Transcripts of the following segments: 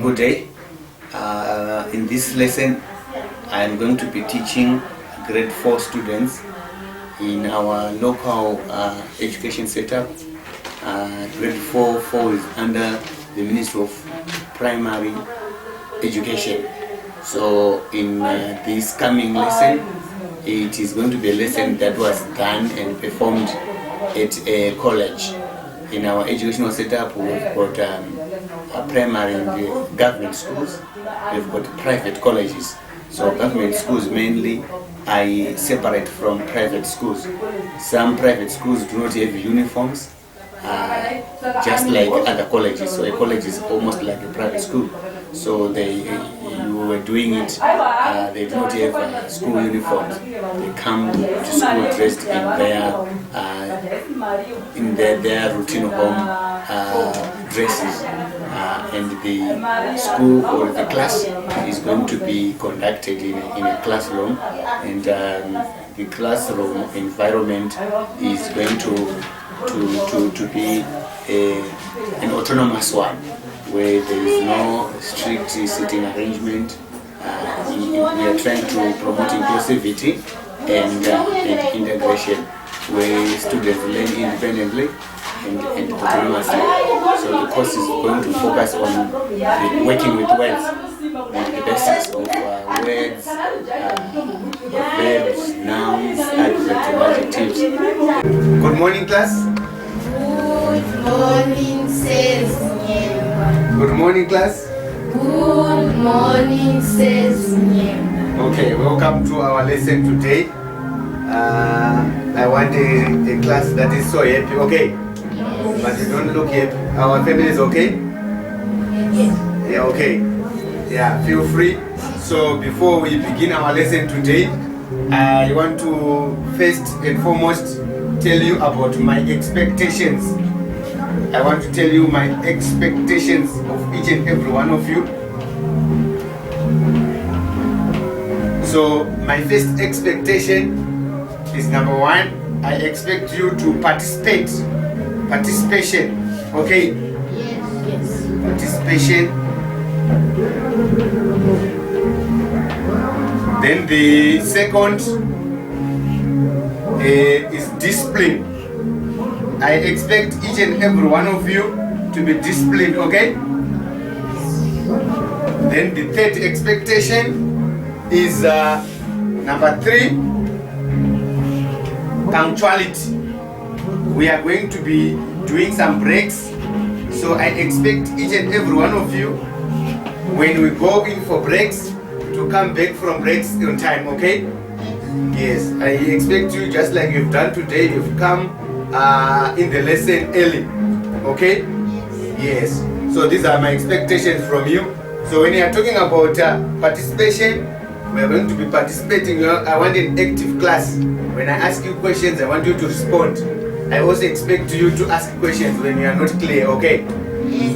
Good day. In this lesson, I am going to be teaching grade 4 students in our local education setup. Grade 4 is under the Ministry of Primary Education. So in this coming lesson, it is going to be a lesson that was done and performed at a college. In our educational setup, we've got primary and government schools. We've got private colleges. So government schools mainly I separate from private schools. Some private schools do not have uniforms, just like other colleges. So a college is almost like a private school. So you were doing it, they do not have school uniforms. They come to school dressed in their routine home dresses, and the school or the class is going to be conducted in a classroom, and the classroom environment is going to be an autonomous one, where there is no strict sitting arrangement. We are trying to promote inclusivity and integration, where students learn independently and autonomously. So the course is going to focus on working with words, and the basics of words, verbs, nouns, adverbs, and adjectives. Good morning, class. Good morning, says Zinyemba. Good morning, class. Good morning, says Zinyemba. Okay, welcome to our lesson today. I want a class that is so happy, okay? Yes. But you don't look happy. Our family is okay? Yes. Yeah, okay. Yeah, feel free. So before we begin our lesson today, I want to first and foremost tell you about my expectations. I want to tell you my expectations of each and every one of you. So my first expectation is number one, I expect you to participate. Participation, okay? Yes. Participation. Then the second is discipline. I expect each and every one of you to be disciplined, okay? Then the third expectation is number 3, punctuality. We are going to be doing some breaks, so I expect each and every one of you, when we go in for breaks, to come back from breaks on time, okay? Yes, I expect you, just like you've done today, you've come in the lesson early, okay? Yes, so these are my expectations from you. So when you are talking about participation, we are going to be participating. I want an active class. When I ask you questions, I want you to respond. I also expect you to ask questions when you are not clear, okay? Yes.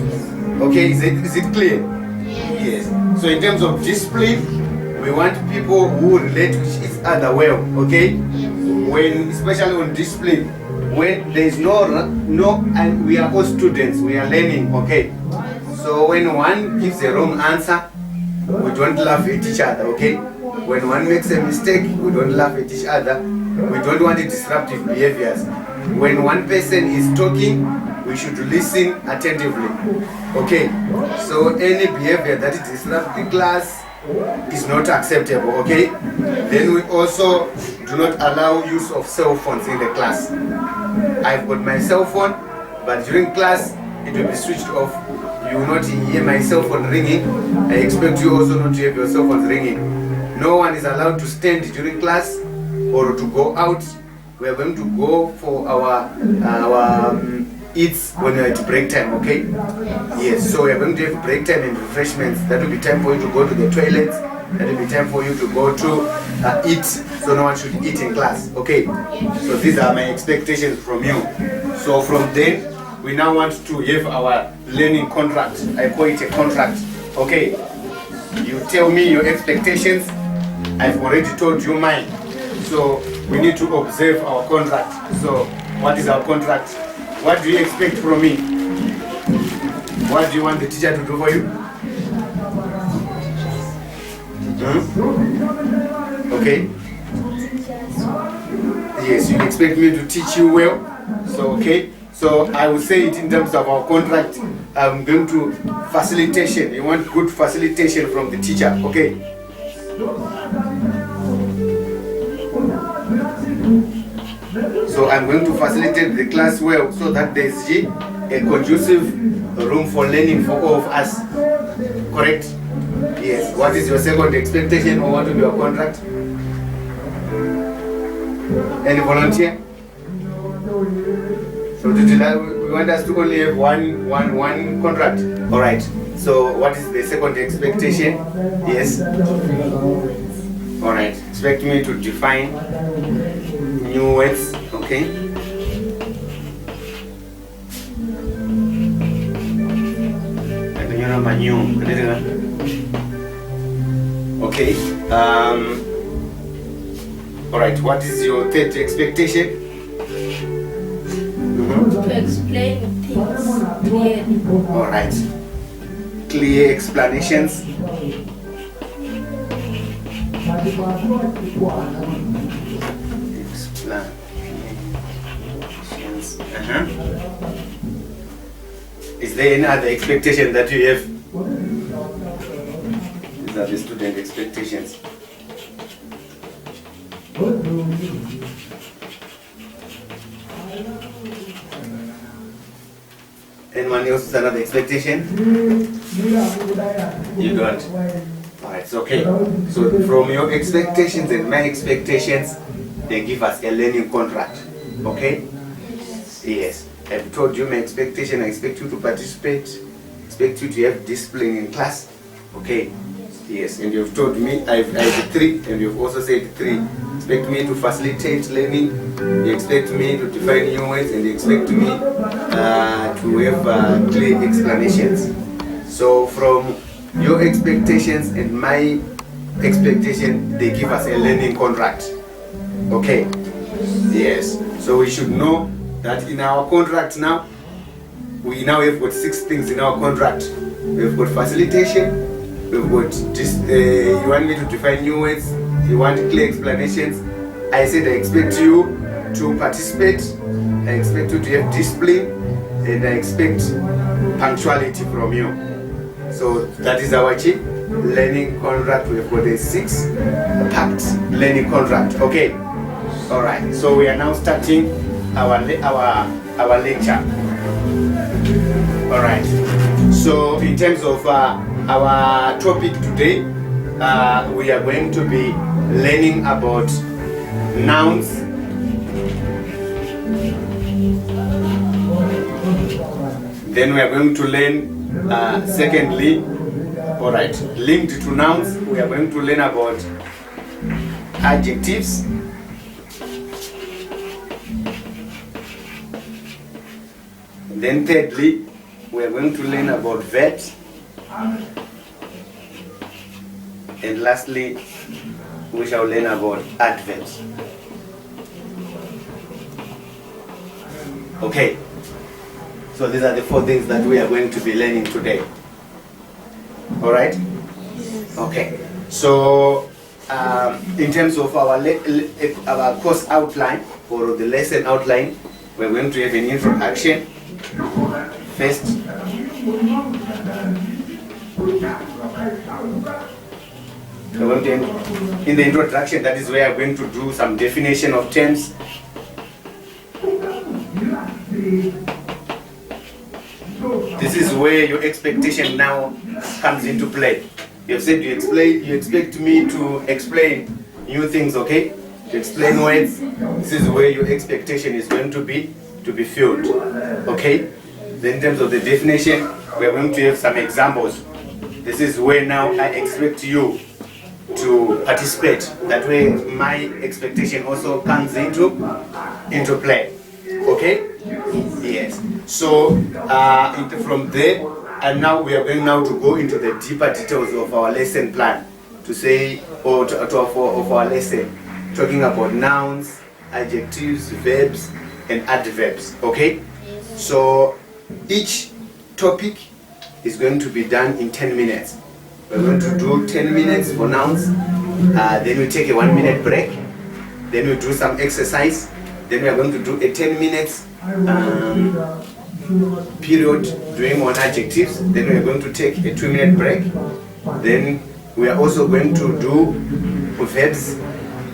Okay, is it clear? Yes. Yes. So in terms of discipline, we want people who relate with each other well, okay? When, especially on discipline, when there is no, and we are all students, we are learning, okay? So when one gives a wrong answer, we don't laugh at each other, okay? When one makes a mistake, we don't laugh at each other. We don't want disruptive behaviors. When one person is talking, we should listen attentively, okay? So any behavior that disrupts the class is not acceptable, okay? Then we also do not allow use of cell phones in the class. I've got my cell phone, but during class, it will be switched off. You will not hear my cell phone ringing. I expect you also not to have your cell phones ringing. No one is allowed to stand during class or to go out. We are going to go for our eats when we are at break time, okay? Yes, so we are going to have break time and refreshments. That will be time for you to go to the toilets. That will be time for you to go to eat. So no one should eat in class, okay? So these are my expectations from you. So from then, we now want to have our learning contract. I call it a contract, okay? You tell me your expectations. I've already told you mine. So we need to observe our contract. So what is our contract? What do you expect from me? What do you want the teacher to do for you? Okay. Yes, you expect me to teach you well. So okay. So I will say it in terms of our contract. I'm going to facilitation. You want good facilitation from the teacher. Okay. So I'm going to facilitate the class well so that there is a conducive room for learning for all of us. Correct? Yes. What is your second expectation or what will be your contract? Any volunteer? So we want us to only have one contract. All right. So what is the second expectation? Yes. All right. Expect me to define new words. Okay. Okay. All right. What is your third expectation? To explain things clearly. All right. Clear explanations. Explanations. Is there any other expectation that you have? These are the student expectations. Anyone else with another expectation? You don't? Alright, it's okay. So from your expectations and my expectations, they give us a learning contract. Okay? Yes. I've told you my expectation. I expect you to participate. Expect you to have discipline in class. Okay? Yes. And you've told me I've 3, and you've also said 3. Expect me to facilitate learning. You expect me to define new words, and you expect me to have clear explanations. So from your expectations and my expectation, they give us a learning contract. Okay? Yes. So we should know that in our contract now, we now have got 6 things in our contract. We've got facilitation. We've got you want me to define new words. You want clear explanations. I said I expect you to participate. I expect you to have discipline, and I expect punctuality from you. So that is our learning contract. We've got a 6-packed learning contract. Okay. All right. So we are now starting our lecture. All right. So in terms of our topic today, we are going to be learning about nouns, then we are going to learn secondly, all right, linked to nouns, we are going to learn about adjectives, then thirdly, we are going to learn about verbs, and lastly, we shall learn about adverbs. Okay, so these are the 4 things that we are going to be learning today. All right? Okay, so in terms of our course outline or the lesson outline, we're going to have an introduction first. In the introduction, that is where I'm going to do some definition of terms. This is where your expectation now comes into play. You have said you expect me to explain new things, okay? To explain words. This is where your expectation is going to be filled, okay? Then in terms of the definition, we are going to have some examples. This is where now I expect you to participate. That way my expectation also comes into play. Okay? Yes. So from there, and now we are going now to go into the deeper details of our lesson plan, to say, or of our lesson, talking about nouns, adjectives, verbs, and adverbs. Okay? So each topic is going to be done in 10 minutes. We're going to do 10 minutes for nouns. Then we take a 1 minute break. Then we do some exercise. Then we are going to do a 10 minutes period doing on adjectives. Then we are going to take a 2-minute break. Then we are also going to do verbs.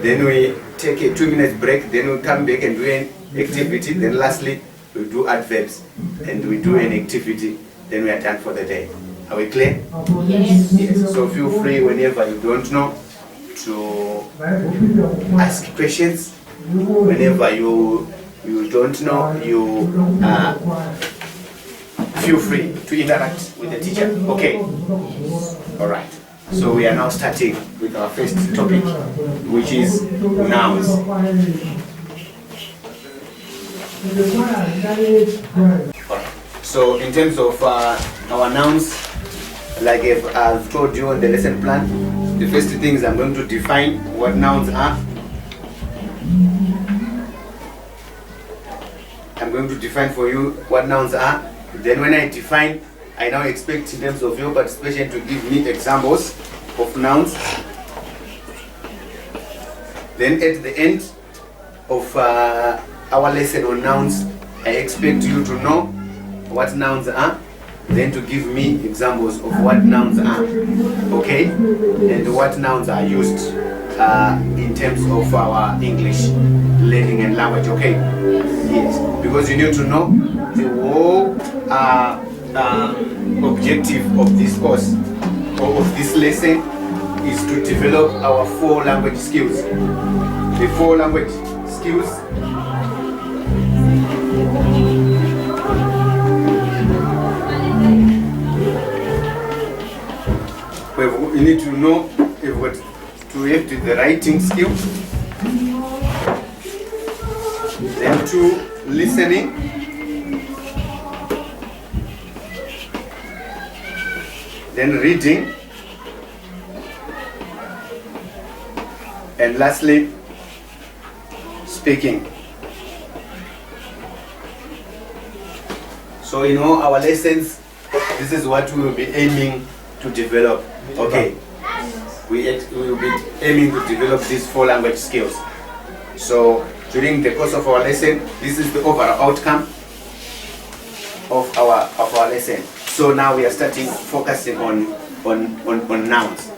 Then we take a 2-minute break. Then we come back and do an activity. Then lastly, we do adverbs and we do an activity. Then we are done for the day. Are we clear? Yes. Yes. So feel free whenever you don't know to ask questions. Whenever you don't know, you feel free to interact with the teacher. Okay. All right. So we are now starting with our first topic, which is nouns. Alright. So in terms of our nouns, like I've told you on the lesson plan, the first things I'm going to define what nouns are. I'm going to define for you what nouns are. Then when I define, I now expect in terms of your participation to give me examples of nouns. Then at the end of our lesson on nouns, I expect you to know what nouns are, then to give me examples of what nouns are, okay, and what nouns are used in terms of our English learning and language, okay? Yes, because you need to know the whole objective of this course or of this lesson is to develop our 4 language skills. The 4 language skills you need to know to have the writing skills, then 2 listening, then reading, and lastly speaking. So in all our lessons, this is what we will be aiming to develop. Okay, we will be aiming to develop these 4 language skills. So during the course of our lesson, this is the overall outcome of our lesson. So now we are starting focusing on nouns.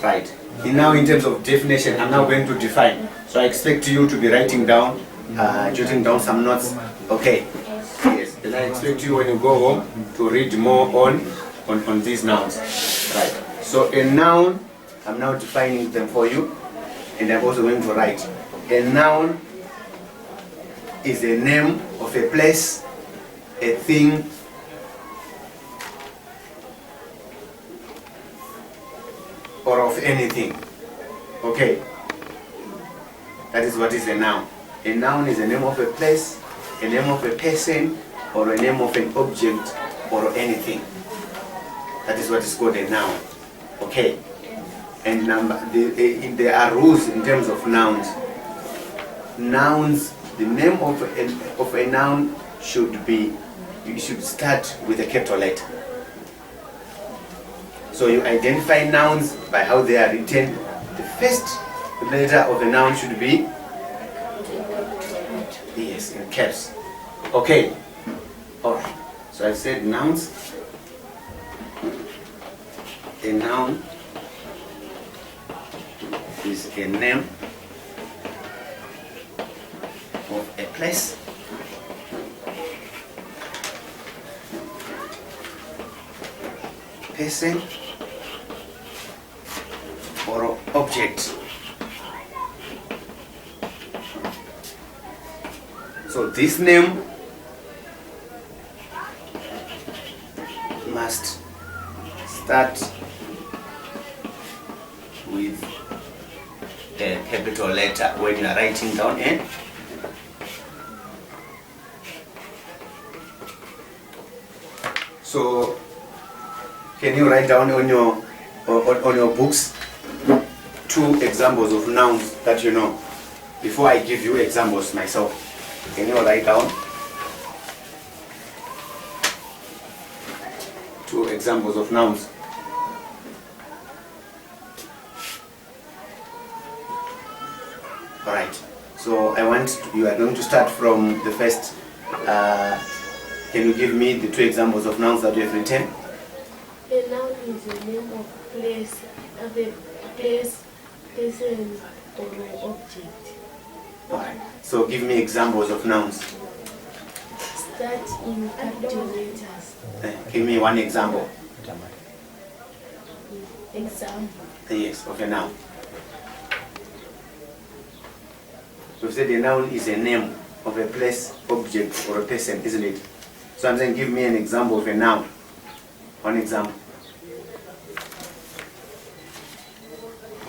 Right. Now in terms of definition, I'm now going to define. So I expect you to be writing down, jotting down some notes. Okay. Yes. Then I expect you when you go home to read more on these nouns. Right. So a noun, I'm now defining them for you, and I'm also going to write. A noun is a name of a place, a thing, or of anything. Okay. That is what is a noun. A noun is a name of a place, a name of a person, or a name of an object, or anything. That is what is called a noun. Okay. And there are rules in terms of nouns. Nouns, the name of a noun should start with a capital letter. So you identify nouns by how they are written. The first letter of a noun should be, yes, in caps. Okay. Alright. So I said nouns. A noun is a name of a place, person, or object. So this name must start with a capital letter when you are writing down N. So can you write down on your books 2 examples of nouns that you know? before I give you examples myself, can you write down 2 examples of nouns? Alright, so you are going to start from the first. Can you give me the 2 examples of nouns that you have written? A noun is the name of a place, person, or object. Alright, so give me examples of nouns. Start in capital letters. Give me 1 example. Example. Yes, of a noun. We've said a noun is a name of a place, object, or a person, isn't it? So I'm saying give me an example of a noun. 1 example.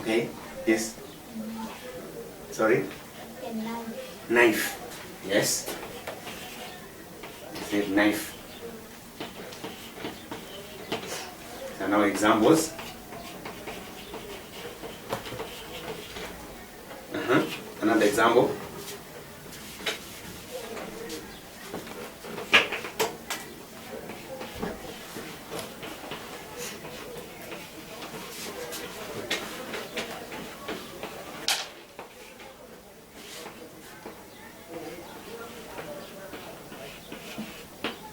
Okay? Yes? Sorry? A knife. Knife. Yes? I said knife. So now examples. Another example.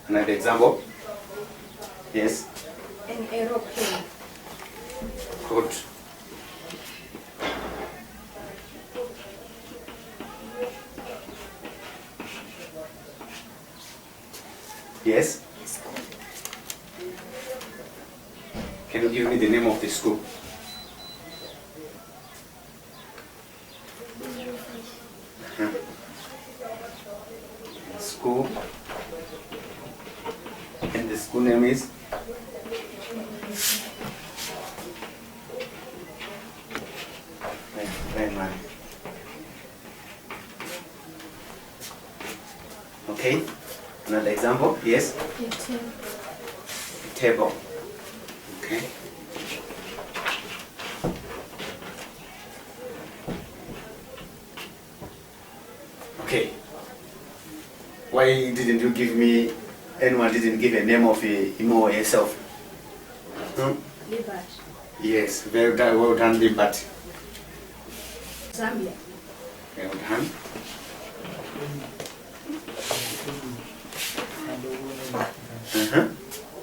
Another example. Yes. An aeroplane. Good. Yes. Can you give me the name of the school? School. And the school name is? Primary. Okay. Another example? Yes? A table. Okay. Okay. Why didn't you give me, anyone didn't give a name of him or herself? Liberty. Yes, well done, Liberty. Zambia. Well done.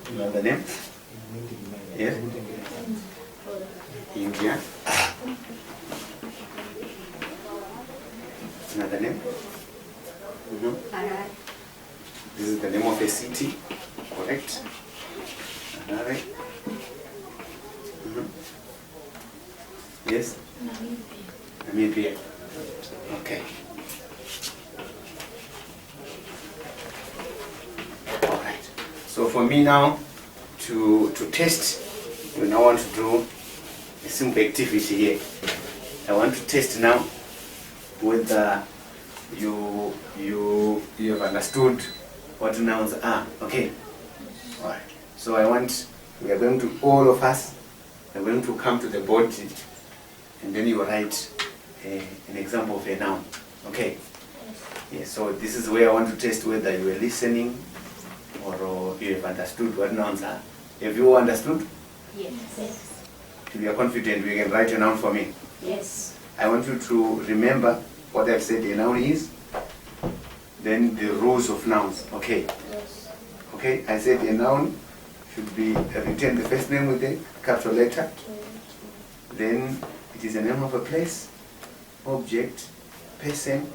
Another name? Yes? India. Another name? This is the name of a city, correct? Another. Yes? Namibia. Okay. Alright. So for me now, to test, we now want to do a simple activity here. I want to test now whether you have understood what nouns are. Okay? Alright. So we are going to, all of us, are going to come to the board and then you write an example of a noun. Okay? Yes, so this is where I want to test whether you are listening or you have understood what nouns are. Have you understood? Yes. If you are confident, you can write a noun for me. Yes. I want you to remember what I've said a noun is, then the rules of nouns. Okay? Yes. Okay, I said a noun should be written the first name with a capital letter. Then it is the name of a place, object, person,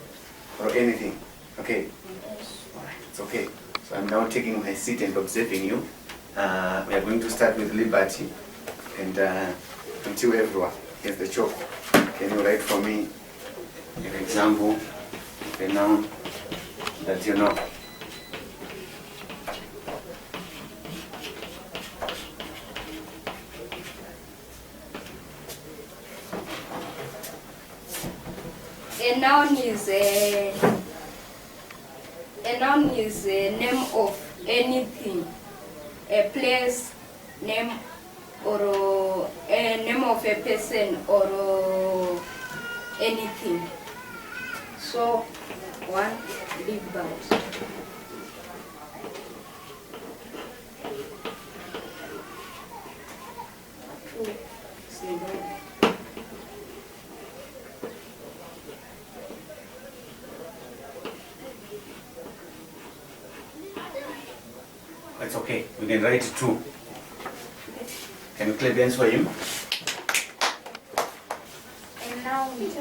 or anything. Okay? Alright, it's okay. So I'm now taking my seat and observing you. We are going to start with Liberty and until everyone gets the chalk. Can you write for me an example of a noun that you know? A noun is a name of anything, a place, name, or a name of a person, or anything. saw one big bird. Two, zero. It's okay. We can write 2. Can you clap hands for him? A noun is a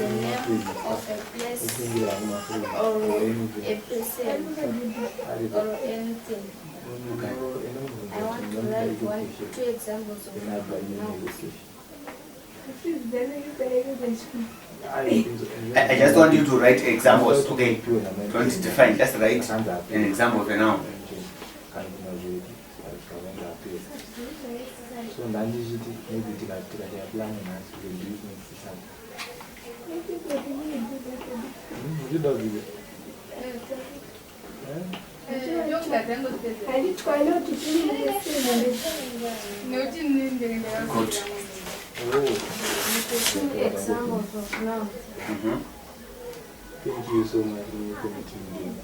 name of a place or a person or anything. Okay. I want to write 2 examples of nouns. I just want you to write examples, okay? Don't define, just write an example of a noun. So ndandichiti maybe tikatira plan nhasi we'll do it next Sunday. Uchida kudini? Good. Oh. 2 examples of nouns. Thank you so much for your committing.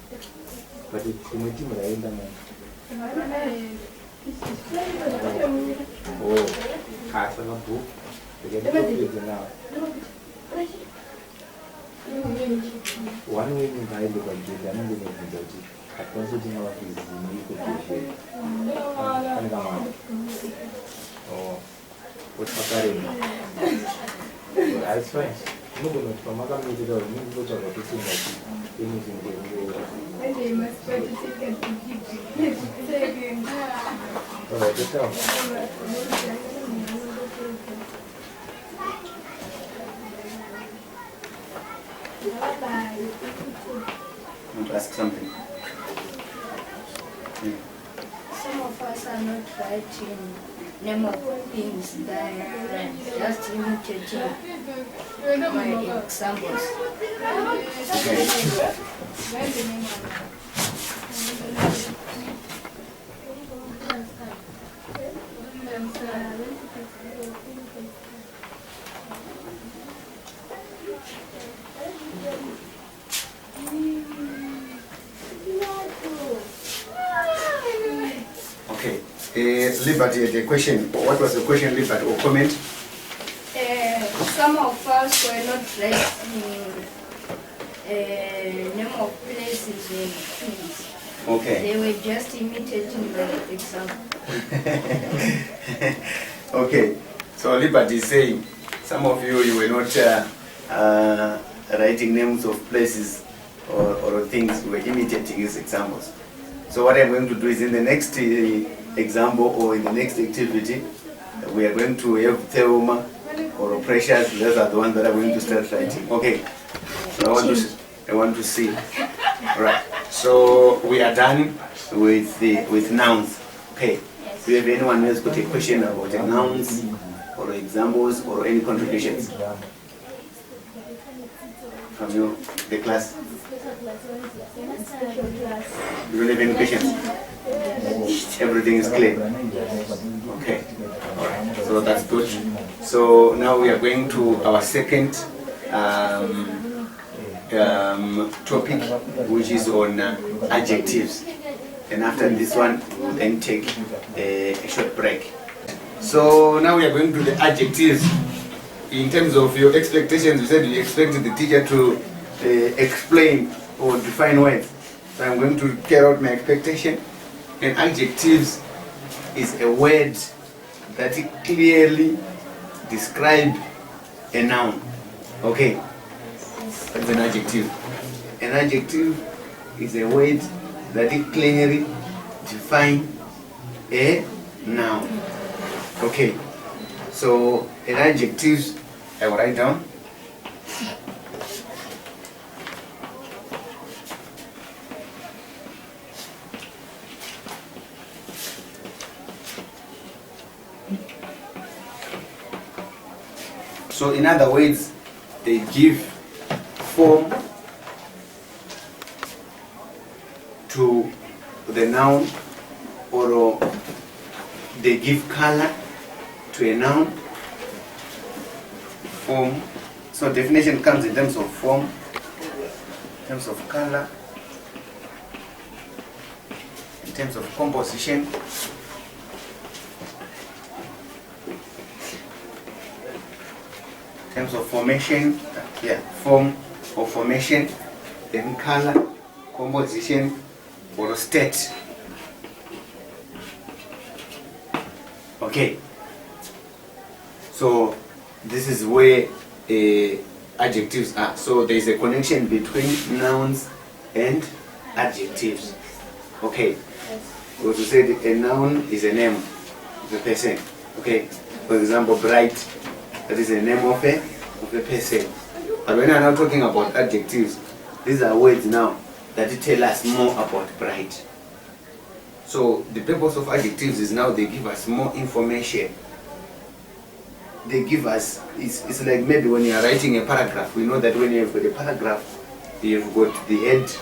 But it's a team right now. Oh, half of a book. We get it now. One way in the Bible, but the other way in the I consider our is oh, what's happening? That's fine. No, but from other media, no, but I'm not saying that anything they must try to take it. All right, just tell. I want to ask something. Some of us are not writing name of things that are friends, just imitating my examples. Okay. Liberty, the question. What was the question, Liberty, or comment? Some of us were not writing name of places and things. Okay. They were just imitating the example. Okay. So Liberty is saying, some of you were not writing names of places or things, you were imitating his examples. So what I'm going to do is in the next example or in the next activity, we are going to have Theoma or Precious. Those are the ones that are going to start writing. Okay. So I want to see. All right. So we are done with nouns. Okay. Do you have anyone else got a question about the nouns or examples or any contributions from the class? You don't have any questions? Everything is clear? Okay. Alright. So that's good. So now we are going to our second topic, which is on adjectives. And after this one, we'll then take a short break. So now we are going to the adjectives. In terms of your expectations, you said you expected the teacher to explain or define words. So I'm going to carry out my expectation. And adjectives is a word that clearly describes a noun. Okay? That's an adjective. An adjective is a word that clearly defines a noun. Okay? So an adjective, I will write down. So in other words, they give form to the noun, or they give color to a noun, form, So definition comes in terms of form, in terms of color, in terms of composition, in terms of formation, form or formation, then color, composition, or state. Okay. So this is where adjectives are. So there is a connection between nouns and adjectives. Okay. Because we said a noun is a name of a person. Okay. For example, bright, that is a name of a person. But when I'm now talking about adjectives, these are words now that tell us more about bright. So the purpose of adjectives is now they give us more information. They give us, it's like maybe when you are writing a paragraph, we know that when you have got a paragraph, you've got the head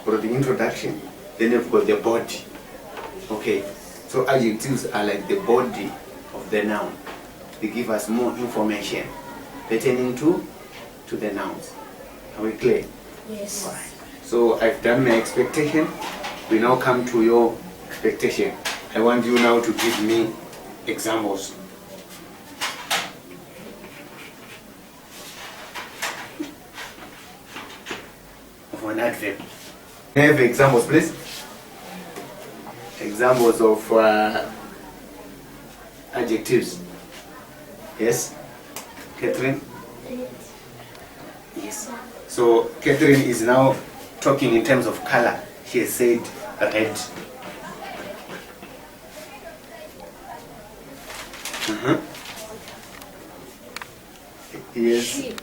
or the introduction, then you've got the body. Okay, so adjectives are like the body of the noun. They give us more information pertaining to the nouns. Are we clear? Yes. All right. So I've done my expectation. We now come to your expectation. I want you now to give me examples. Of an adverb. Can I have examples, please? Examples of adjectives. Yes? Catherine? Yes. So Catherine is now talking in terms of color. She has said red. Yes. She.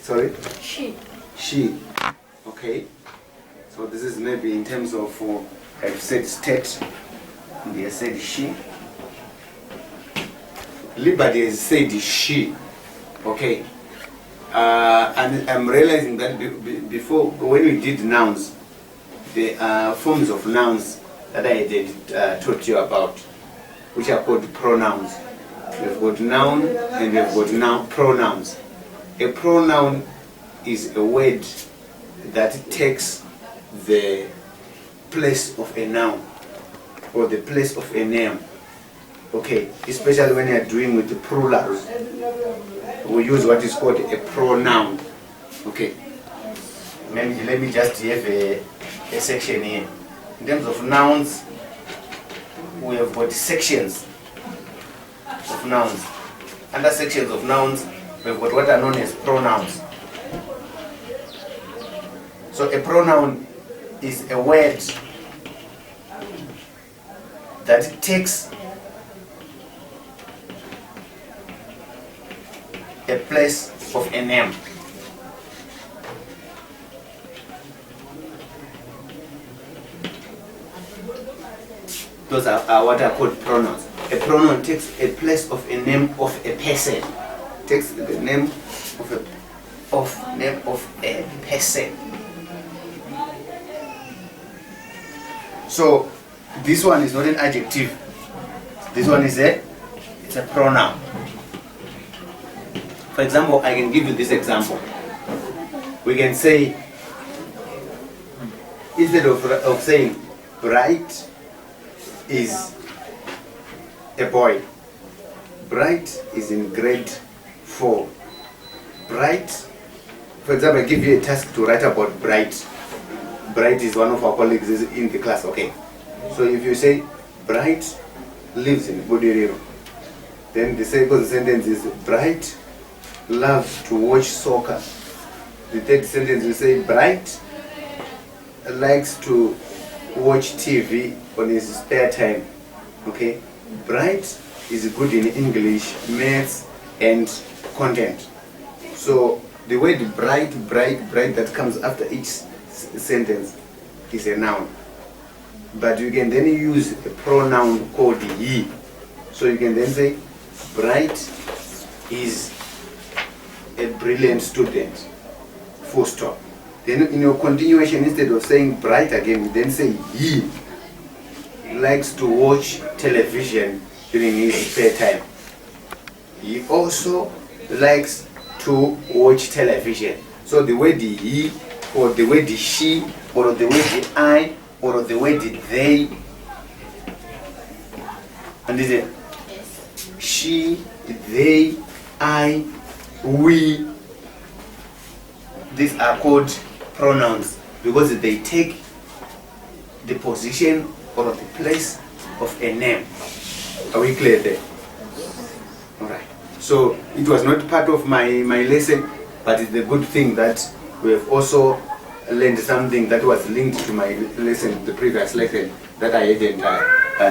Sorry? She. She. Okay. So this is maybe in terms of, I've said state, and they have said she. Liberty has said she. Okay. And I'm realizing that before, when we did nouns, there are forms of nouns that I had taught you about, which are called pronouns. We've got noun and we've got pronouns. A pronoun is a word that takes the place of a noun or the place of a name. Okay, especially when you're doing with the plurals, we use what is called a pronoun. Okay, maybe let me just have a section here. In terms of nouns, we have got sections of nouns. Under sections of nouns, we've got what are known as pronouns. So a pronoun is a word that takes a place of a name. Those are what are called pronouns. A pronoun takes a place of a name of a person. Takes the name of a person. So this one is not an adjective. This one is it's a pronoun. For example, I can give you this example. We can say, instead of saying bright is a boy, Bright is in grade 4. Bright, for example, I give you a task to write about Bright. Bright is one of our colleagues in the class, okay? So if you say, Bright lives in Budiriro, then the second sentence is, Bright loves to watch soccer. The third sentence will say, Bright likes to watch TV on his spare time, okay? Bright is good in English, maths, and content. So the word bright that comes after each sentence is a noun. But you can then use a pronoun called he. So you can then say, Bright is a brilliant student, full stop. Then in your continuation, instead of saying bright again, you then say he likes to watch television during his spare time. He also likes to watch television. So the word he, or the word she, or the word I, or the word they. And is it she, they, I, we? These are called pronouns because they take the position or the place of a name. Are we clear there? Alright. So it was not part of my lesson, but it's a good thing that we have also learned something that was linked to my lesson, the previous lesson, that I hadn't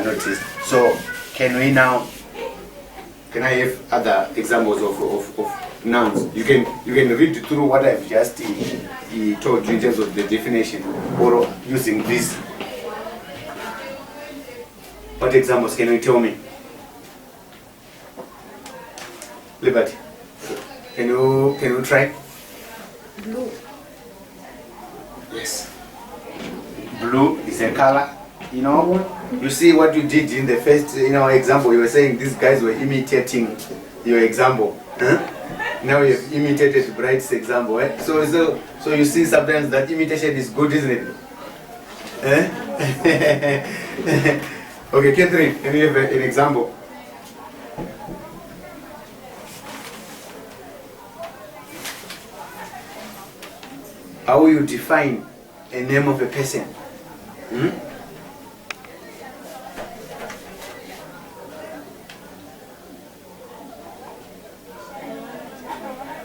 noticed. So can I have other examples of nouns? You can read through what I've just told you in terms of the definition, or using this. What examples can you tell me? Liberty, can you try? Blue. Yes. Blue is a color. You know, you see what you did in the first example. You were saying these guys were imitating your example. Huh? Now you've imitated Bright's example. Eh? So you see sometimes that imitation is good, isn't it? Eh? Okay, Catherine, can you have an example? How will you define a name of a person? Hmm?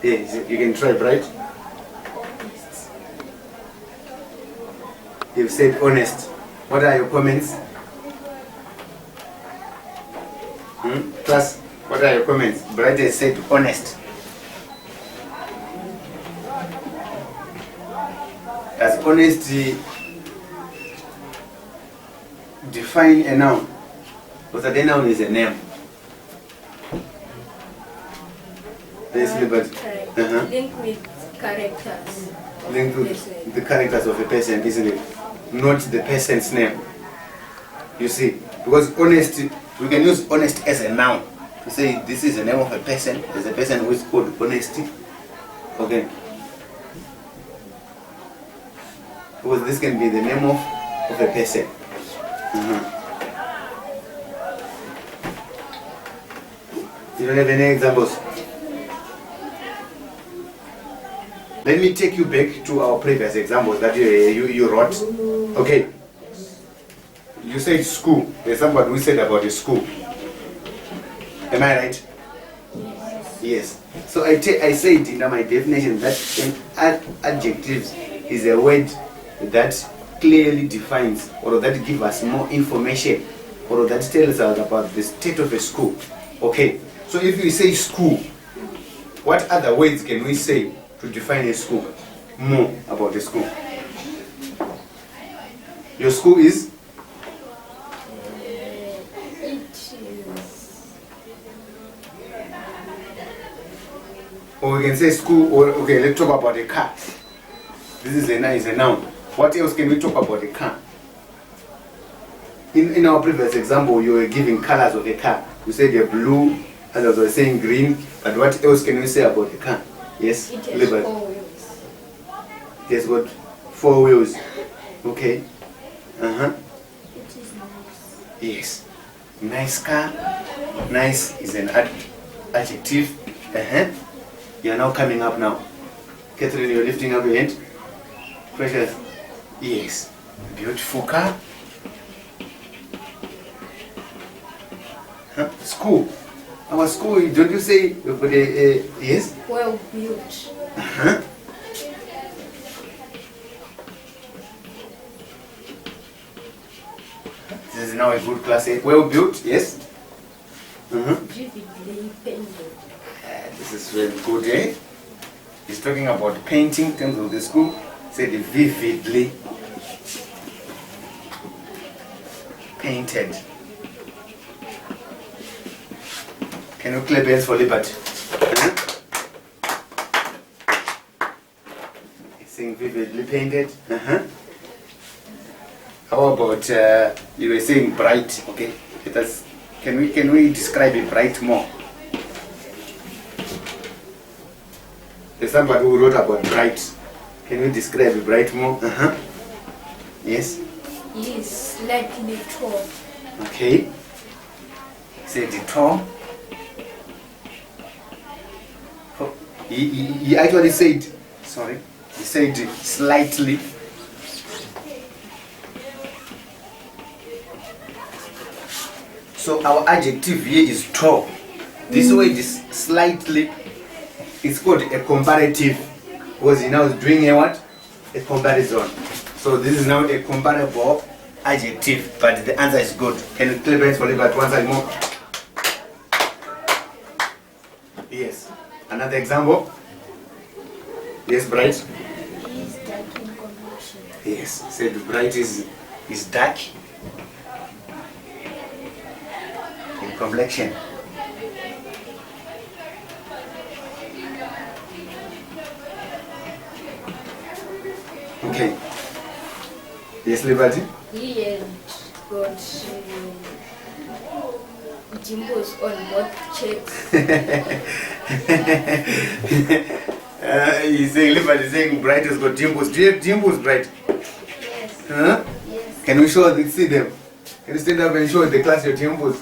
Yes, you can try, Bright. You've said honest. What are your comments? Class, what are your comments? Bright has said honest. Does honesty define a noun? Because a noun is a name. Yes, but Link with characters. Link with the characters of a person, isn't it? Not the person's name. You see, because honesty, we can use honest as a noun to say this is the name of a person. There's a person who is called honesty. Okay. Because this can be the name of a person. You don't have any examples? Let me take you back to our previous examples that you wrote. Okay. You said school. There's somebody who said about the school. Am I right? Yes. So I said in my definition that an adjective is a word that clearly defines or that gives us more information or that tells us about the state of a school. Okay. So if we say school, what other words can we say to define a school? More about the school. Your school is? Or we can say school, or okay, let's talk about a car. This is a noun. What else can we talk about a car? In our previous example, you were giving colors of a car. You said a blue, others were saying green, but what else can we say about a car? Yes, It has Liberty. 4 wheels. It has got 4 wheels. Okay. It is nice. Yes. Nice car. Nice is an adjective. You are now coming up now. Catherine, you're lifting up your hand. Precious. Yes. Beautiful car. School. Our school, don't you say we've got a yes? Well built. This is now a good class. Well built, yes? Vividly painted. This is very good, eh? He's talking about painting in terms of the school. Said vividly painted. Can you clap hands for Liberty? He's saying vividly painted. How about you were saying bright? Okay, can we describe it bright more? somebody who wrote about bright. Can you describe bright more? Yes. He is slightly tall. Okay. Say the tall. Oh, he actually said, sorry, he said slightly. So our adjective here is tall. This word is slightly. It's called a comparative, because he now is doing a what? A comparison. So this is now a comparable adjective, but the answer is good. Can you clap hands for Liberty one side more? Yes. Another example? Yes, Bright? He is dark in complexion. Yes. Said Bright is dark in complexion. Okay. Yes, Liberty? He had got dimples on both cheeks. He's saying Liberty is saying Bright has got dimples. Do you have dimples, Bright? Yes. Huh? Yes. Can we see them? Can you stand up and show the class your dimples?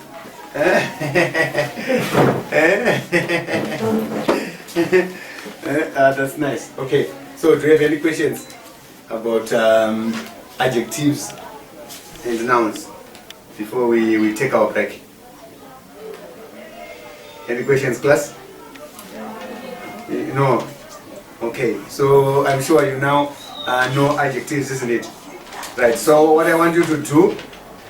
That's nice. Okay. So, do you have any questions about adjectives and nouns before we take our break? Any questions, class? No. Okay. So I'm sure you now know adjectives, isn't it? Right. So what I want you to do,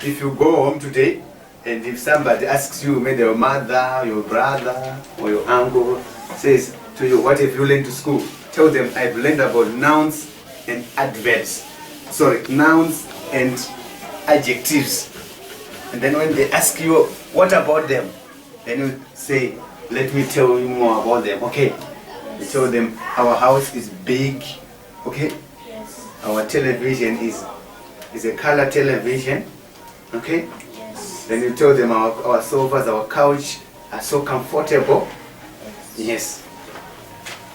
if you go home today, and if somebody asks you, maybe your mother, your brother, or your uncle, says to you, what have you learned to school? Tell them, I've learned about nouns and adverbs. Sorry, nouns and adjectives. And then when they ask you, what about them? Then you say, let me tell you more about them. Okay? You tell them, our house is big. Okay? Yes. Our television is a color television. Okay? Yes. Then you tell them our sofas, our couch are so comfortable. Yes.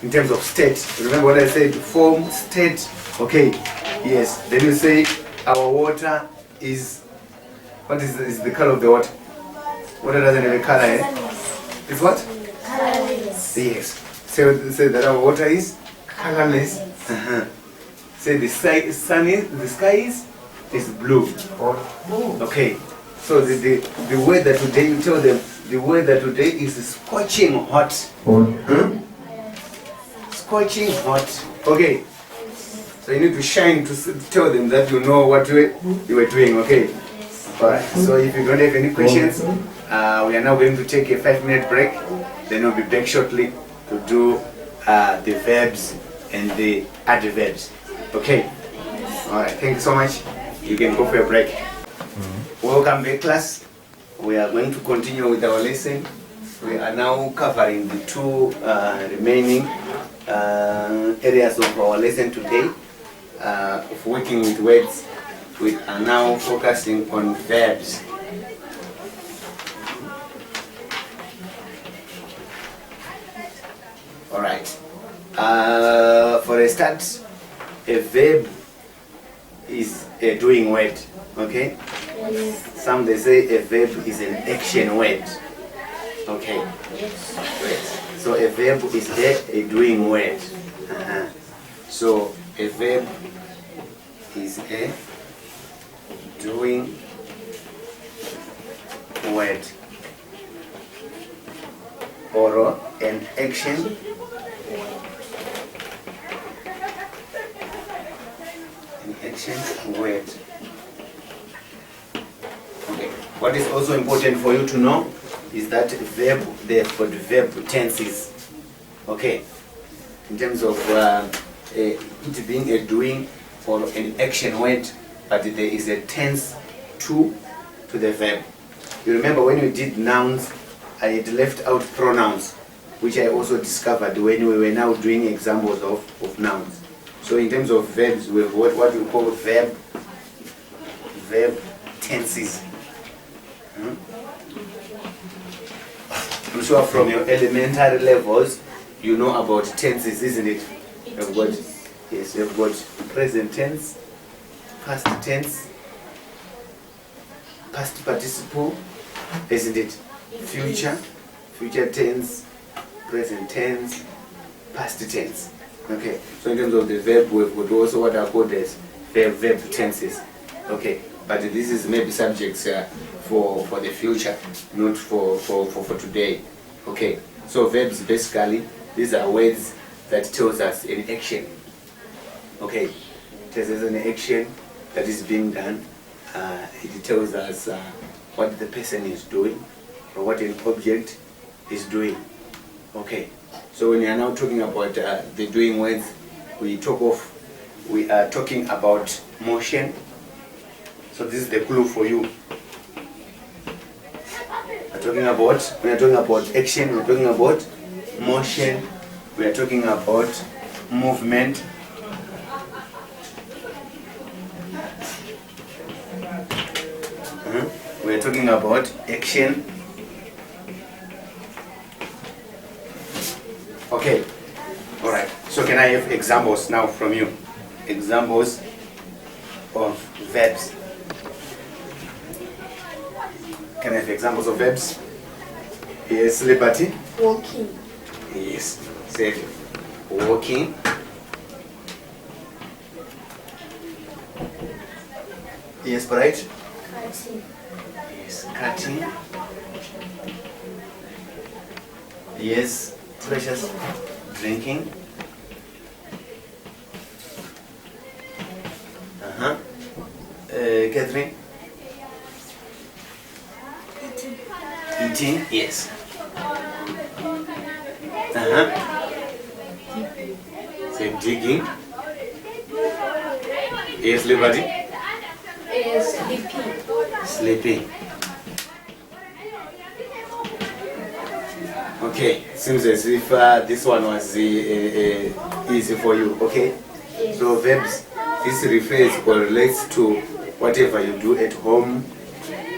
In terms of state, remember what I said? Form, state. Okay. Yes. Then you say our water is. What is the color of the water? Water doesn't have a color, eh? It's what? Colorless. Yes. Say that our water is colorless. Say the sky is blue. Okay. So the weather today, you tell them the weather today is scorching hot. Scorching hot. Okay. So you need to shine to tell them that you know what you were doing. Okay. Alright. So if you don't have any questions, we are now going to take a 5-minute break. Then we'll be back shortly to do the verbs and the adverbs. Okay. Alright. Thank you so much. You can go for a break. Welcome back, class. We are going to continue with our lesson. We are now covering the two remaining areas of our lesson today of working with words. We are now focusing on verbs. All right. For a start, a verb is a doing word. Okay. Yes. Some they say a verb is an action word. Okay. Yes. Right. So a verb is a doing word. So a verb is a doing word or an action word. Okay. What is also important for you to know is that verb, therefore the verb tenses. Okay. In terms of it being a doing or an action word, but there is a tense to the verb. You remember when we did nouns, I had left out pronouns, which I also discovered when we were now doing examples of nouns. So in terms of verbs, we have what we call verb tenses. I'm sure from your elementary levels, you know about tenses, isn't it? You've got, yes, you've got present tense, past tense, past participle, isn't it? Future, future tense, present tense, past tense. Okay, so in terms of the verb, we've got also what are called as verb tenses. Okay, but this is maybe subjects for the future, not for today. Okay, so verbs basically, these are words that tells us an action. Okay, tells us an action that is being done. It tells us what the person is doing or what an object is doing. Okay, so when we are now talking about the doing words, we are talking about motion. So this is the clue for you. When we are talking about action, we are talking about motion, we are talking about movement. We are talking about action. Okay, all right. So can I have examples now from you? Examples of verbs. Can I have examples of verbs? Yes, Liberty. Walking. Yes, say it. Walking. Yes, bright. Cutting. Yes, cutting. Yes, precious. Drinking. Catherine. Eating. Yes. Say digging. Yes, Liberty. Sleeping. Sleeping. Okay, seems as if this one was easy for you. Okay, so verbs, this refers or relates to whatever you do at home,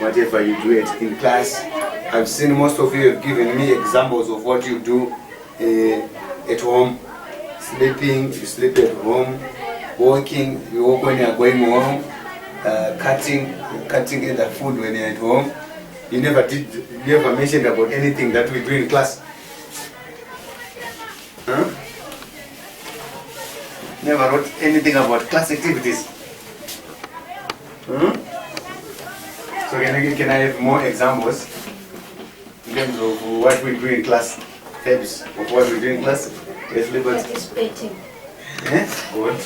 whatever you do in class. I've seen most of you have given me examples of what you do at home. Sleeping, you sleep at home. Walking, you walk when you are going home. Cutting in the food when you are at home. You never mentioned about anything that we do in class. Huh? Never wrote anything about class activities. So can I have more examples in terms of what we do in class? Verbs of what we do in class? Yes, Liberty. Participating. Good.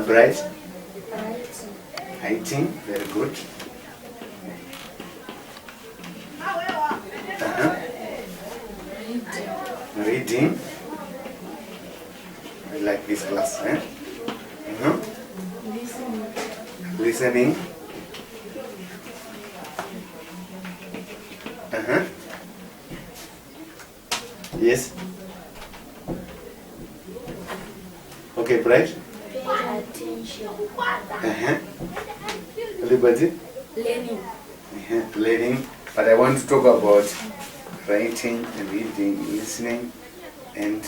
Right? Writing, very good. Reading. I like this class. Listening. Yes. Okay, Bright. Attention. Liberty. Learning. Learning. But I want to talk about writing, reading, listening, and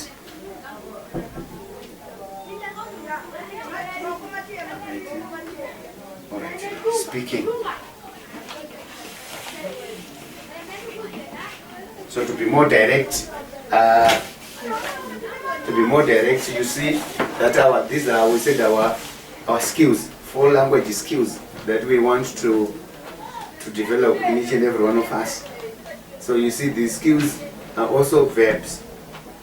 speaking. So to be more direct, you see that these are, we said, our skills, 4 language skills that we want to develop in each and every one of us. So you see, these skills are also verbs.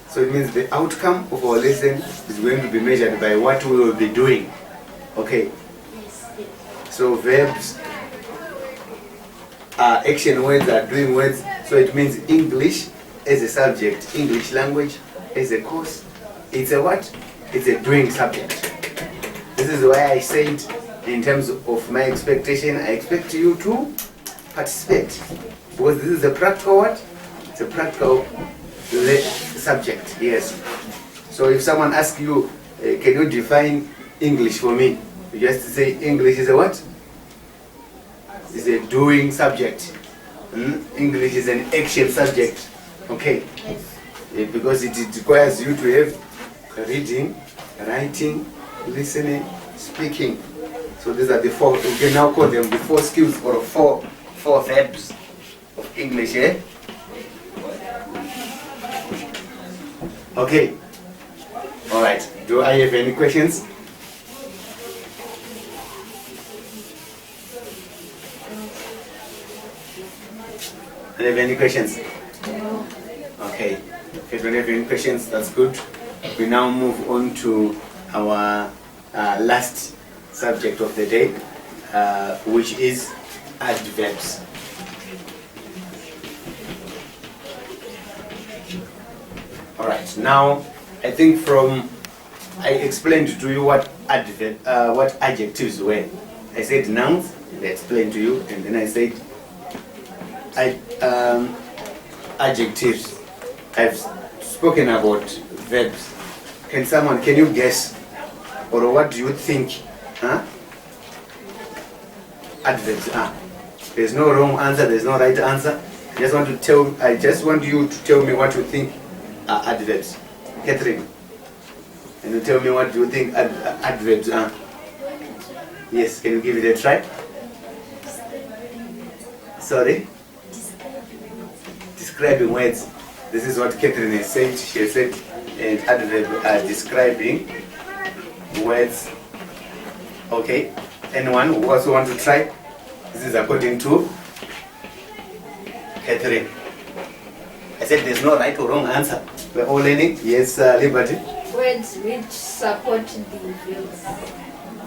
So it means the outcome of our lesson is going to be measured by what we will be doing. Okay. So verbs are action words, are doing words. So it means English as a subject, English language as a course. It's a what? It's a doing subject. This is why I said, in terms of my expectation, I expect you to participate. Because this is a practical what? It's a practical subject, yes. So if someone asks you, can you define English for me? You just say English is a what? is a doing subject. English is an action subject. Okay. Because it requires you to have reading, writing, listening, speaking. So these are the four. We can now call them the four skills or four verbs of English. Okay. All right. Do I have any questions? Do you have any questions? No. Okay. If you don't have any questions, that's good. We now move on to our last subject of the day, which is adverbs. All right. Now, I think I explained to you what adjectives were. I said nouns, and I explained to you, and then I said adjectives. I've spoken about verbs. Can you guess, or what do you think? Adverbs are. There's no wrong answer. There's no right answer. I just want you to tell me what you think are adverbs. Catherine, can you tell me what you think adverbs are? Yes. Can you give it a try? Sorry. Describing words. This is what Catherine has said. She has said adverbs are describing words. Okay. Anyone who also want to try? This is according to Catherine. I said there's no right or wrong answer. We're all learning. Yes, Liberty. Words which support the verbs.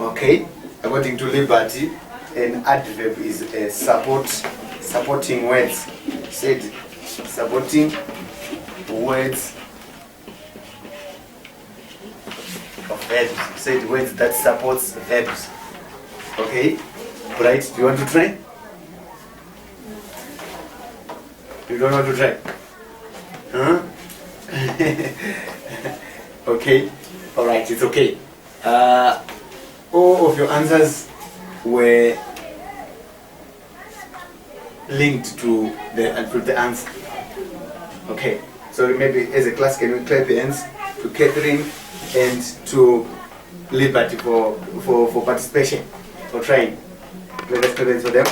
Okay. According to Liberty, an adverb is a supporting words. Said supporting words of verbs. Said words that supports verbs. Okay. Right. Do you want to try? You don't want to try? Huh? Okay. All right. It's okay. All of your answers were linked to the answer. Okay. So maybe as a class, can we clap the hands to Catherine and to Liberty for participation, for trying. Let us clap hands for them.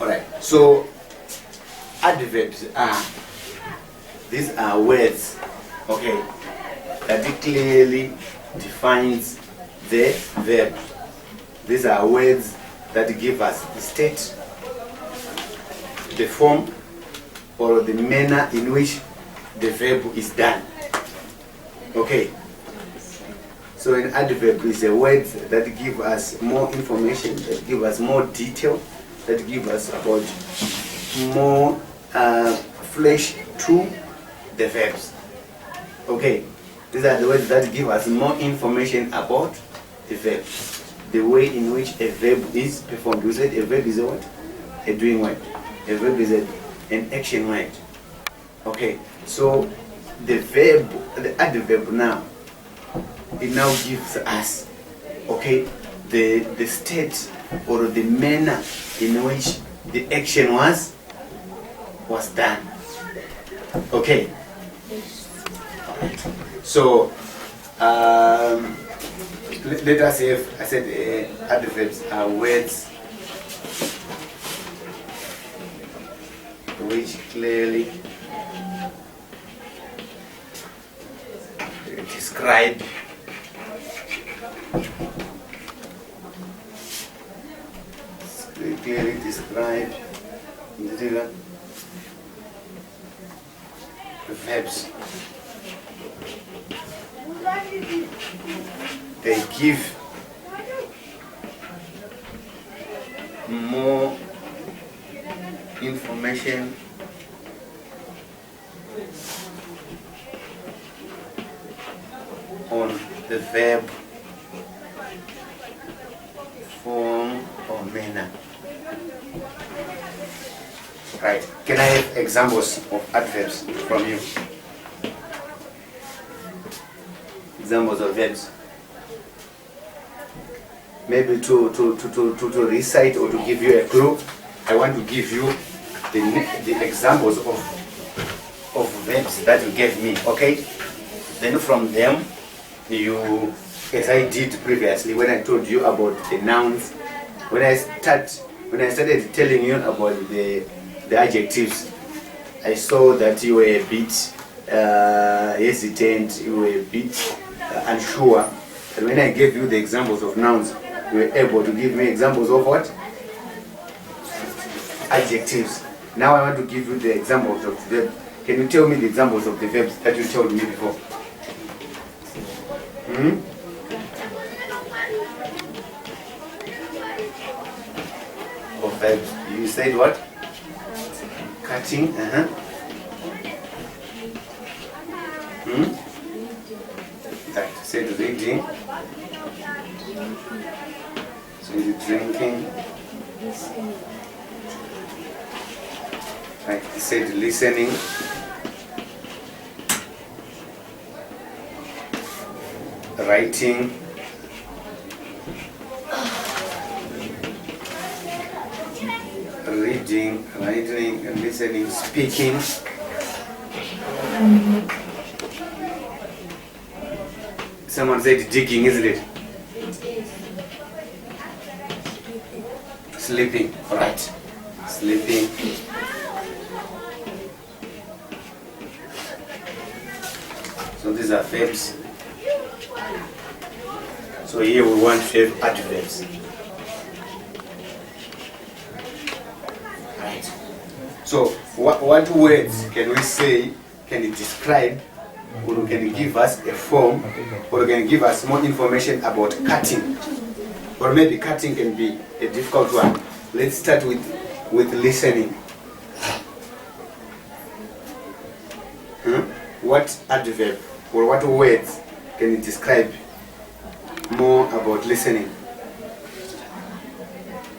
All right. So adverbs these are words, okay, that clearly defines the verb. These are words that give us the state, the form, or the manner in which the verb is done. Okay. So an adverb is a word that give us more information, that give us more detail, that give us about more flesh to the verbs. Okay. These are the words that give us more information about the verb. The way in which a verb is performed. We said a verb is a what? A doing word. A verb is an action word. Okay. So the verb, the adverb now, it now gives us, okay, the state or the manner in which the action was done. Okay. So let us have, I said adverbs are words which clearly describe verbs. They give more information on the verb, form, or manner. Right. Can I have examples of adverbs from you? examples of verbs. Maybe to recite or to give you a clue, I want to give you the examples of verbs that you gave me, okay? Then from them, you, as I did previously when I told you about the nouns, when I started telling you about the adjectives, I saw that you were a bit hesitant, you were a bit unsure. And when I gave you the examples of nouns, you were able to give me examples of what? Adjectives. Now I want to give you the examples of the verbs. Can you tell me the examples of the verbs that you told me before? Of verbs. You said what? Cutting. Right. Said reading. So is it drinking? Right. Said listening. Writing. Reading, writing, and listening, speaking. Someone said digging, isn't it? Sleeping, right. Sleeping. So these are verbs. So here we want to have adverbs. Right. So what words can we say can describe or can give us a form or can give us more information about cutting? Or maybe cutting can be a difficult one. Let's start with listening. What adverb or what words can you describe more about listening?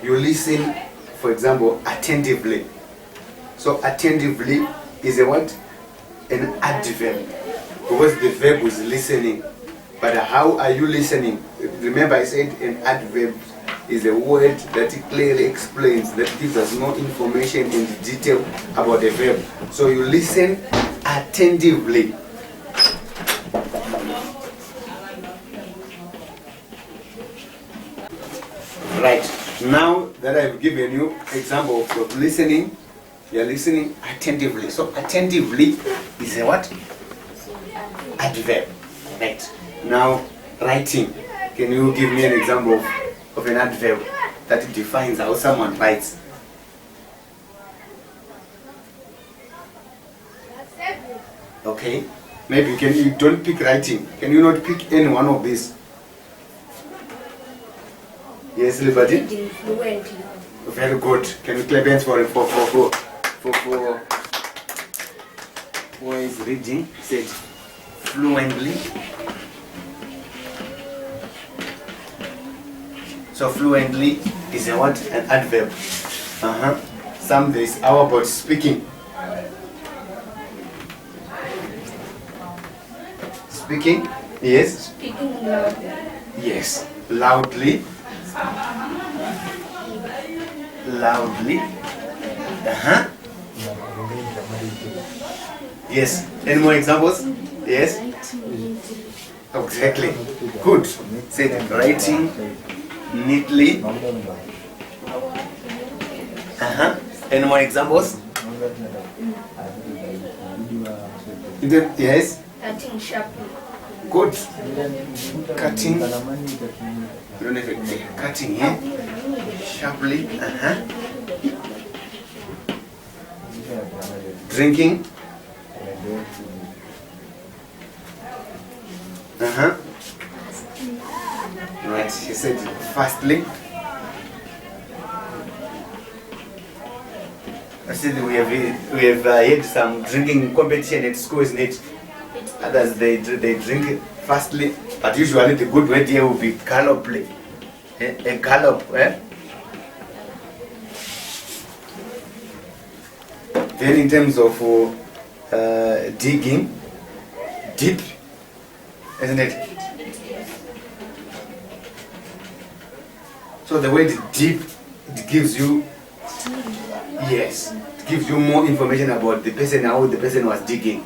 You listen, for example, attentively. So attentively is a what? An adverb. Because the verb is listening. But how are you listening? Remember I said an adverb is a word that clearly explains, that gives us more information in detail about the verb. So you listen attentively. Right. Now that I've given you examples of listening, you're listening attentively. So attentively is a what? Adverb. Right. Now writing. Can you give me an example of an adverb that defines how someone writes? Okay. Maybe you don't pick writing. Can you not pick any one of these? Yes, Liberty? Reading fluently. Very good. Can you clap hands for who is reading? Said fluently. So fluently is a what? An adverb. Some days. How about speaking? Speaking? Yes. Speaking loudly. Yes. Loudly. Loudly. Yes. Any more examples? Yes. Exactly. Good. Say writing neatly. Any more examples? Yes. Cutting sharply. Good. Cutting. You don't have a cutting here. Sharply. Drinking. Right. He said fastly. I said we have had some drinking competition at school, isn't it? Others they drink fastly, but usually the good word here will be galloply. A gallop. Then in terms of digging, deep, isn't it? So the word deep, it gives you, yes, it gives you more information about the person, how the person was digging.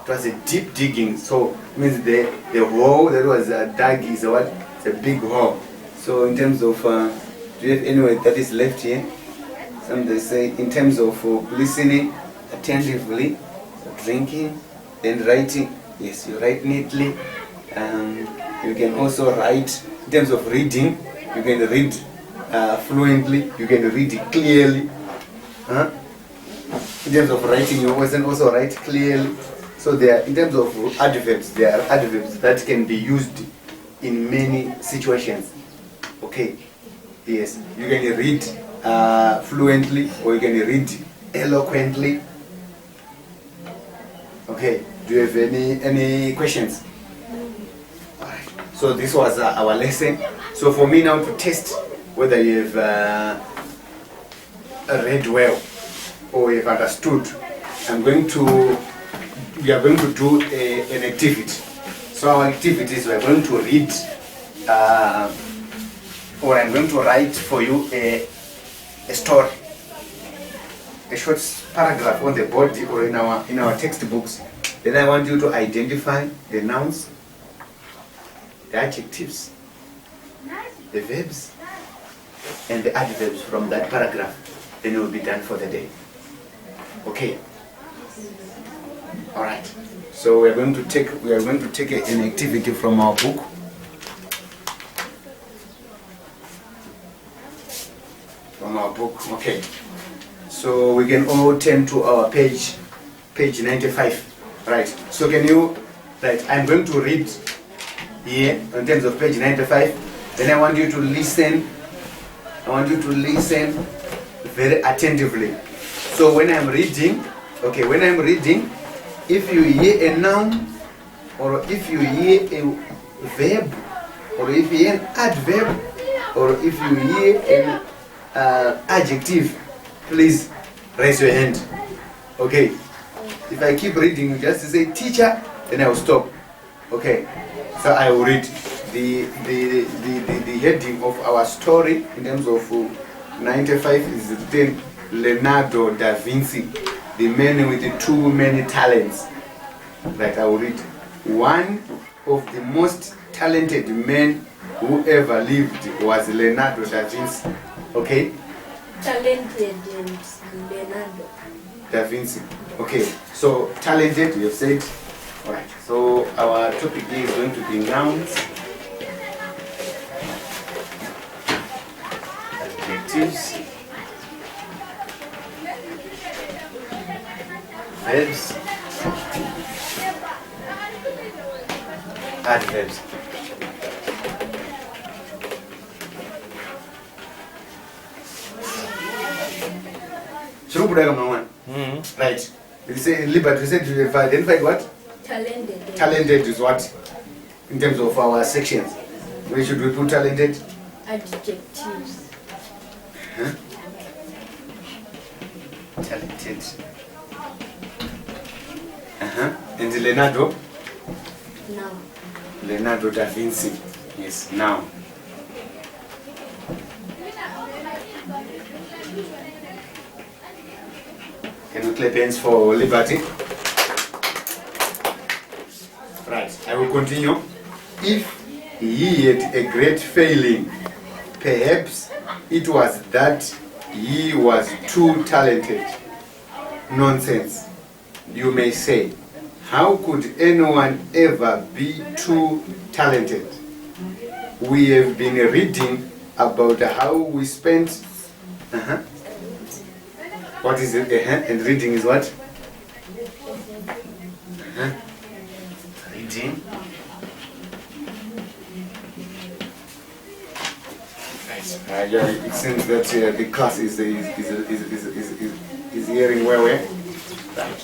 It was a deep digging, so it means the hole that was dug is what? It's a big hole. So in terms of, do you have any word that is left here? Some they say in terms of listening attentively, drinking, then writing. Yes, you write neatly. You can also write in terms of reading. You can read fluently. You can read clearly. Huh? In terms of writing, you can also write clearly. So there, in terms of adverbs, there are adverbs that can be used in many situations. Okay. Yes, you can read fluently, or you can read eloquently. Okay. Do you have any questions? Alright. So this was our lesson. So for me now to test whether you have read well or you have understood, we are going to do an activity. So our activities, we are going to read, or I'm going to write for you a story, a short paragraph on the board or in our textbooks. Then I want you to identify the nouns, the adjectives, the verbs, and the adverbs from that paragraph. Then it will be done for the day. Okay. All right. So we are going to take an activity from our book. From our book. Okay. So we can all turn to our page 95. Right. So can you, right, I'm going to read here in terms of page 95. Then I want you to listen. I want you to listen very attentively. So when I'm reading, okay, when I'm reading, if you hear a noun, or if you hear a verb, or if you hear an adverb, or if you hear an adjective, please raise your hand. Okay. If I keep reading, you just say teacher, then I will stop. Okay. So I will read the heading of our story in terms of 95 is written Leonardo da Vinci, the man with the too many talents. Right, I will read. One of the most talented men who ever lived was Leonardo da Vinci. Okay? Talented and Leonardo Da Vinci. Okay, so talented, you have said. Alright, so our topic here is going to be nouns, adjectives, verbs, adverbs. Right. You say Liberty, you said you have identified what? talented. Talented is what? In terms of our sections. Where should we put talented? Adjectives. Huh? Talented. And Leonardo? Now. Leonardo da Vinci. Yes, now. Can we clap hands for Liberty? Right, I will continue. If he had a great failing, perhaps it was that he was too talented. Nonsense, you may say. How could anyone ever be too talented? We have been reading about how we spent. What is it? And reading is what? Reading. Yeah, it seems that the class is hearing where we're right.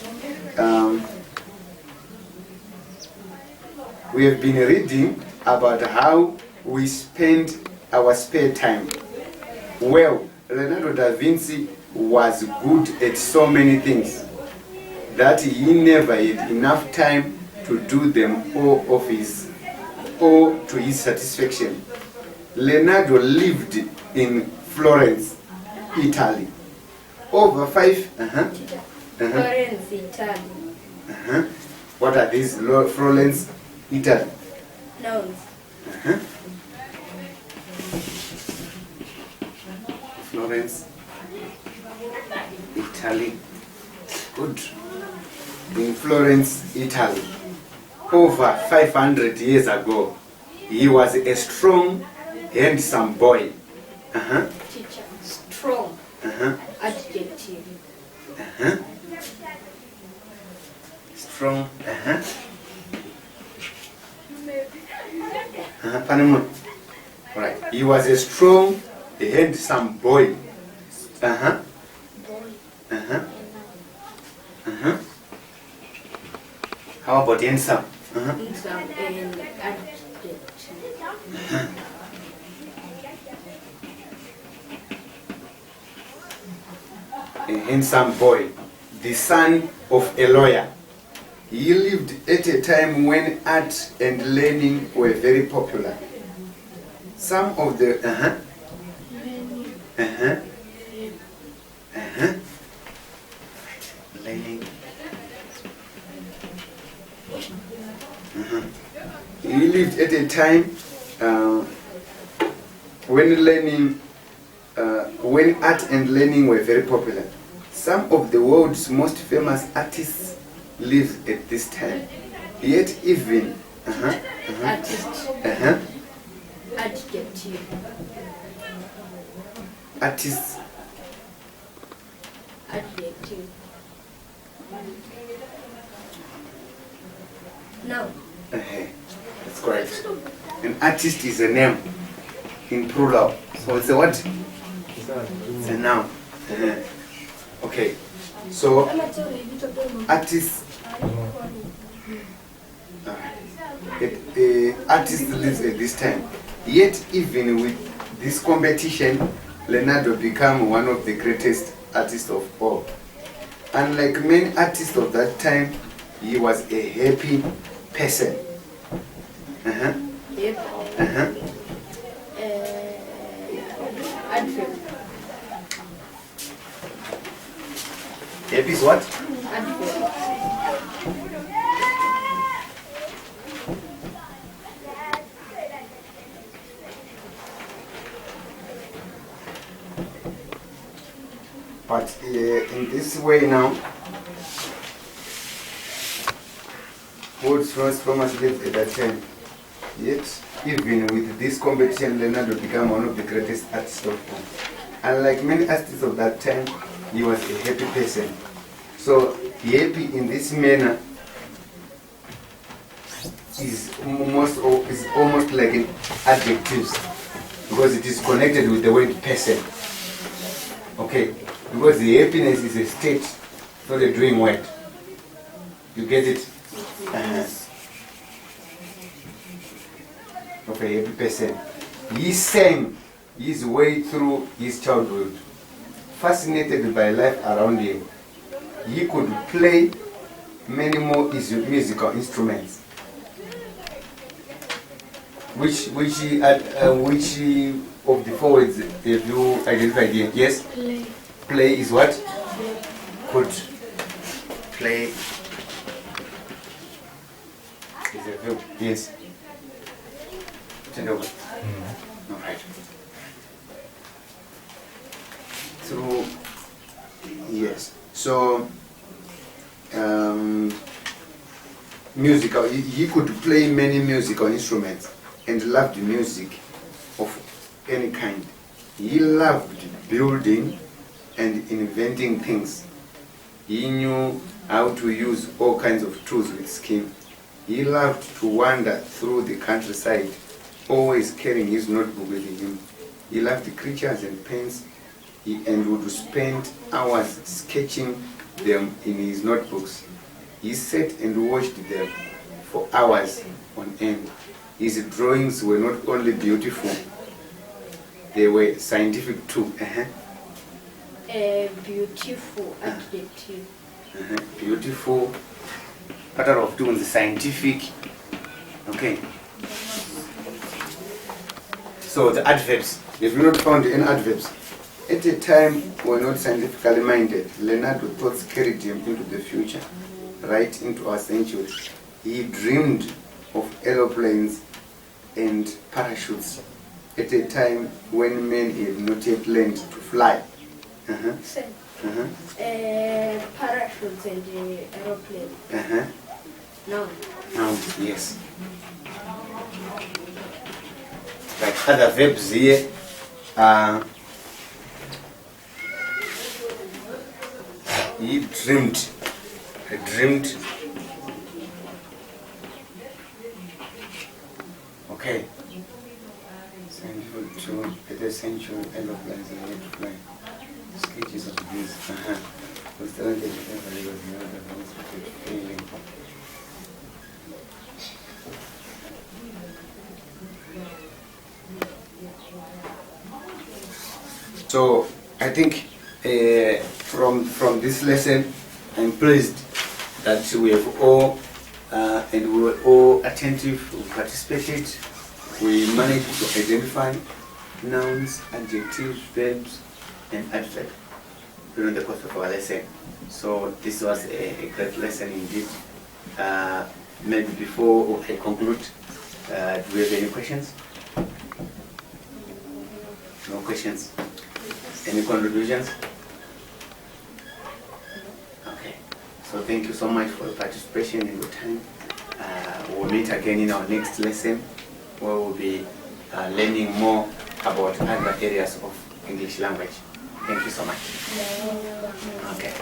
We have been reading about how we spend our spare time. Well, Leonardo da Vinci was good at so many things that he never had enough time to do them all to his satisfaction. Leonardo lived in Florence, Italy. Over 5. Florence, Italy. What are these? Florence, Italy. Nouns. Florence, Italy. Good. In Florence, Italy. Over 500 years ago, he was a strong, handsome boy. Teacher. Strong. Adjective. Strong. Right. He was a strong, handsome boy. How about handsome? Handsome and adjective. A handsome boy, the son of a lawyer. He lived at a time when art and learning were very popular. Some of the learning. He lived at a time when art and learning were very popular. Some of the world's most famous artists lived at this time. Yet even Artist. Adjective. artists. Adjective. Noun. That's correct. An artist is a name in plural. So it's a what? It's a noun. Okay. So artist. Artist lives at this time. Yet even with this competition, Leonardo became one of the greatest artists of all. Unlike many artists of that time, he was a happy person. Adverb. Happy is what? Adverb. But in this way now, world's most famous lived at that time. Yet, even with this competition, Leonardo became one of the greatest artists of all. Unlike many artists of that time, he was a happy person. So, happy in this manner is almost like an adjective because it is connected with the word person. Okay, because the happiness is a state, not a doing word. You get it? Of a happy person. He sang his way through his childhood, fascinated by life around him. He could play many more musical instruments. Which of the four words have you identified here? Yes? Play. Play is what? Could play is a verb. Yes. Turn over. All right. Through yes. So musical. He could play many musical instruments and loved music of any kind. He loved building and inventing things. He knew how to use all kinds of tools with skill. He loved to wander through the countryside, always carrying his notebook with him. He loved creatures and pens and would spend hours sketching them in his notebooks. He sat and watched them for hours on end. His drawings were not only beautiful, they were scientific too. Beautiful adjective. Beautiful. What are of doing the scientific? Okay. So the adverbs, if you not found any adverbs. At a time we're not scientifically minded, Leonardo thoughts carried him into the future, right into our century. He dreamed of aeroplanes and parachutes at a time when men had not yet learned to fly. Same. Uh-huh. Parachutes and aeroplane. Uh-huh. No. Now, yes. Like other verbs here, he dreamed. I dreamed. Okay. Central to at the central aeroplanes and yet fly. Sketches of this. Was talented whenever he was near the house with feeling. So I think from this lesson, I'm pleased that we have all and we were all attentive, we participated, we managed to identify nouns, adjectives, verbs, and adverbs during the course of our lesson. So this was a great lesson indeed. Maybe before I conclude, do we have any questions? No questions? Any contributions? Okay. So thank you so much for your participation and your time. We'll meet again in our next lesson where we'll be learning more about other areas of English language. Thank you so much. Okay.